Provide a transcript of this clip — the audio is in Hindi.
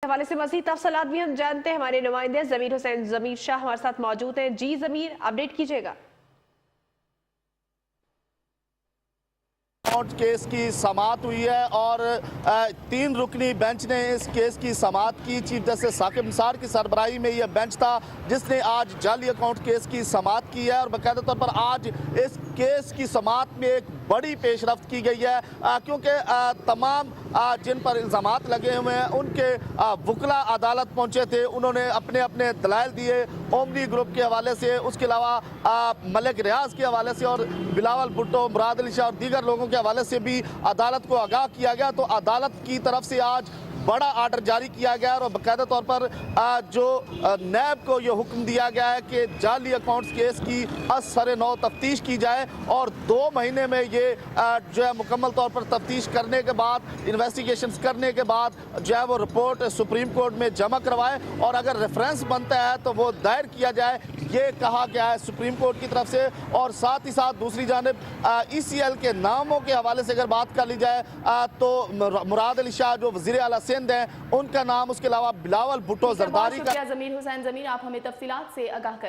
हवाले से मज़ीद तफसीलात भी हम जानते हैं। हमारे नुमाइंदे ज़मीर हुसैन ज़मीर शाह हमारे साथ मौजूद हैं। जी ज़मीर, अपडेट कीजिएगा। केस की समाअत हुई है और 3 रुकनी बेंच ने इस केस की समाअत की। चीफ जस्टिस साकिब निसार की सरबराही में यह बेंच था जिसने आज जाली अकाउंट केस की समाअत की है और बाकायदा तौर पर आज इस केस की समाअत में एक बड़ी पेशरफ्त की गई है, क्योंकि तमाम जिन पर इल्ज़ामात लगे हुए हैं उनके वकला अदालत पहुंचे थे। उन्होंने अपने अपने दलाइल दिए, ओमनी ग्रुप के हवाले से, उसके अलावा मलिक रियाज के हवाले से और बिलावल भुट्टो, मुराद अली शाह और दीगर लोगों के हवाले से भी अदालत को आगाह किया गया। तो अदालत की तरफ से आज बड़ा आर्डर जारी किया गया और बाकायदा तौर पर जो नैब को यह हुक्म दिया गया है कि जाली अकाउंट्स केस की असर नौ तफ्तीश की जाए और 2 महीने में ये जो है मुकम्मल तौर पर तफ्तीश करने के बाद, इन्वेस्टिगेशंस करने के बाद जो है वो रिपोर्ट सुप्रीम कोर्ट में जमा करवाए और अगर रेफरेंस बनता है तो वो दायर किया जाए, ये कहा गया है सुप्रीम कोर्ट की तरफ से। और साथ ही साथ दूसरी जानिब ECL के नामों के हवाले से अगर बात कर ली जाए तो मुराद अली शाह जो वज़ीर आला सिंध हैं उनका नाम, उसके अलावा बिलावल भुट्टो जरदारी का। ज़मीर हुसैन ज़मीर, आप हमें तफसीलात से आगाह करें।